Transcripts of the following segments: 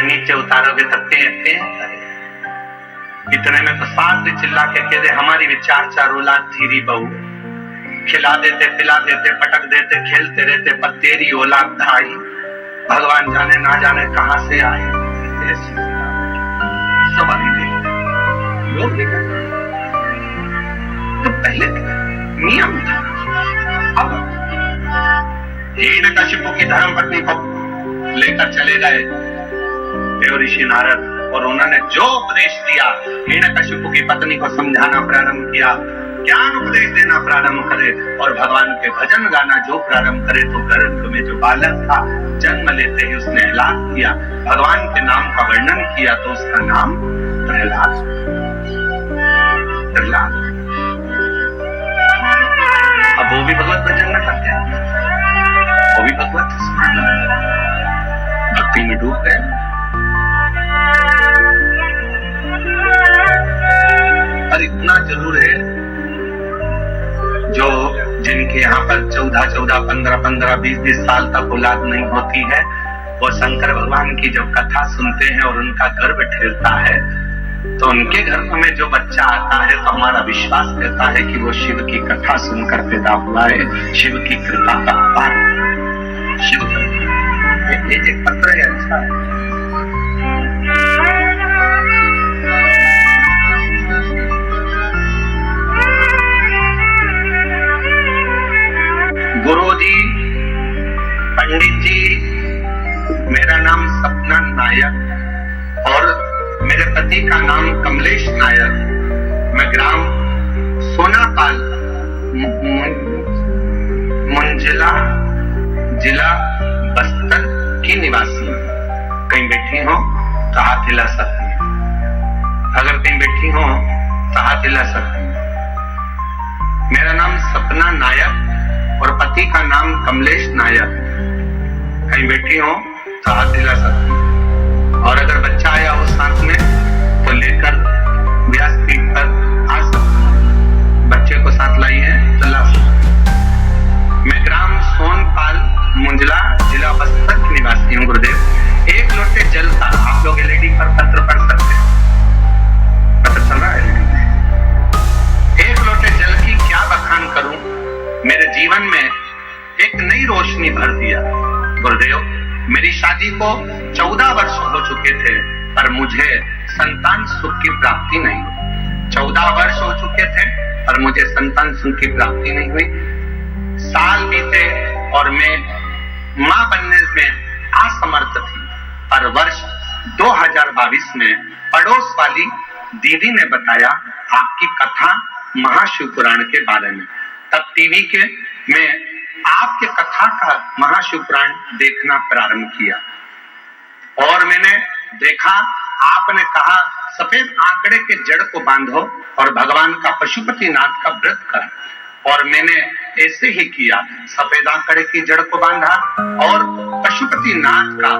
नीचे उतारोगे तब ते इतने में तो साथ भी चिल्ला के कह दे हमारी भी 4 औलाद थी बहू, खिला देते पिला देते पटक देते खेलते रहते, पर तेरी औलाद ढाई भगवान जाने ना जाने कहां से आए। सवाल ही नहीं, लोग भी कहते तो पहले नियम था। अब हिरण्यकशिपु की धर्मपत्नी को लेकर चले गए देव ऋषि नारद, और उन्होंने जो उपदेश दिया हिरण्यकशिपु की पत्नी को समझाना प्रारंभ किया, ज्ञान उपदेश देना प्रारंभ करे और भगवान के भजन गाना जो प्रारंभ करे, तो गर्भ में जो बालक था जन्म लेते ही उसने ऐलान किया, भगवान के नाम का वर्णन किया, तो उसका नाम प्रहलाद। प्रहलाद अब वो भी भगवत भजन में लग गया, वो भी भगवत स्मरण भक्ति में डूब गए। और इतना जरूर है, जो जिनके यहाँ पर 14, 15, 20 साल तक औलाद नहीं होती है, वो शंकर भगवान की जब कथा सुनते हैं और उनका गर्भ ठहरता है, तो उनके गर्भ में जो बच्चा आता है, तो हमारा विश्वास कहता है कि वो शिव की कथा सुनकर पैदा हुआ है, शिव की कृपा का पार। शिव एक पत्र है, अच्छा है। गुरुजी, पंडित जी, मेरा नाम सपना नायक और मेरे पति का नाम कमलेश नायक, मैं ग्राम सोनापाल मंजिला जिला बस्तर की निवासी हूँ। कहीं बैठी हो तो हाथ हिला सकती है, अगर कहीं बैठी हो तो हाथ हिला सकती है। मेरा नाम सपना नायक और पति का नाम कमलेश नायक, कहीं बैठी हो तो हाथ हिला सकती है, और अगर बच्चा आया हो साथ में तो लेकर व्यासपीठ पर आ सकती है, बच्चे को साथ लाई है तो ला सकती। मैं ग्राम सोनपाल मुंजला जिला बस्तर की निवासी हूँ। गुरुदेव, 1 लोटे जल का, आप लोग एलईडी पर पत्र पढ़ सकते हैं, पत्र चल रहा है। 1 लोटे जल की क्या बखान करूं, मेरे जीवन में एक नई रोशनी भर दिया। गुरुदेव, मेरी शादी को 14 वर्ष हो चुके थे, पर मुझे संतान सुख की प्राप्ति नहीं हुई। 14 वर्ष हो चुके थे पर मुझे संतान सुख की प्राप्ति नहीं हुई। साल बीते और मैं मां बनने में असमर्थ थी, पर वर्ष 2022 में पड़ोस वाली दीदी ने बताया आपकी कथा महाशिव पुराण के बारे में। तब टीवी के में आपके कथा का महाशिव पुराण देखना प्रारंभ किया, और मैंने देखा आपने कहा सफेद आंकड़े के जड़ को बांधो और भगवान का पशुपतिनाथ का व्रत कर, और मैंने ऐसे ही किया, सफेद आंकड़े की जड़ को बांधा और पशुपतिनाथ का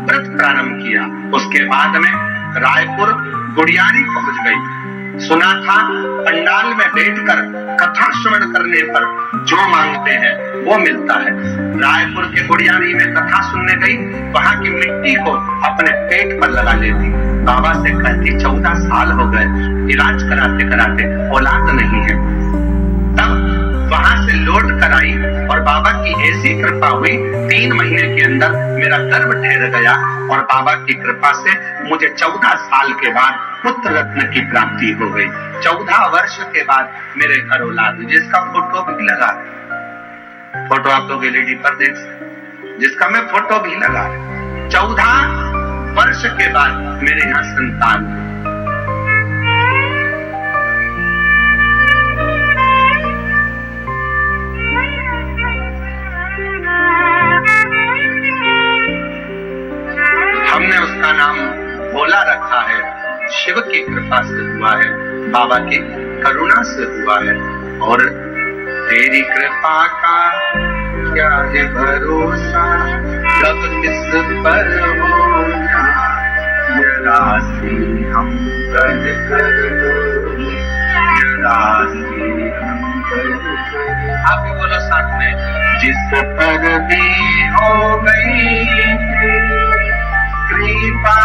व्रत प्रारंभ किया। उसके बाद में रायपुर गुड़ियारी पहुंच गई। सुना था पंडाल में बैठकर कथा श्रवण करने पर जो मांगते हैं वो मिलता है। रायपुर के गुड़ियारी में कथा सुनने गई, वहां की मिट्टी को अपने पेट पर लगा लेती, बाबा से कहती 14 साल हो गए, इलाज कराते कराते औलाद नहीं है। तब वहां से लौट कर आई और बाबा की ऐसी कृपा हुई, 3 महीने के अंदर मेरा गर्भ ठहर गया, और बाबा की कृपा से मुझे 14 साल के बाद पुत्र रत्न की प्राप्ति हो गई। 14 वर्ष के बाद मेरे घर औलाद, जिसका फोटो भी लगा, फोटो आप लोग एलईडी पर देख सकते, जिसका मैं फोटो भी लगा, 14 वर्ष के बाद मेरे यहाँ संतान। हमने उसका नाम भोला रखा है, शिव की कृपा से हुआ है, बाबा की करुणा से हुआ है। और तेरी कृपा का क्या है भरोसा, कब किस पर हो जरा सी हम कर दो, जरा सी हम कर दो। आप भी बोलो साथ में, जिस पर भी हो गई पानी पानी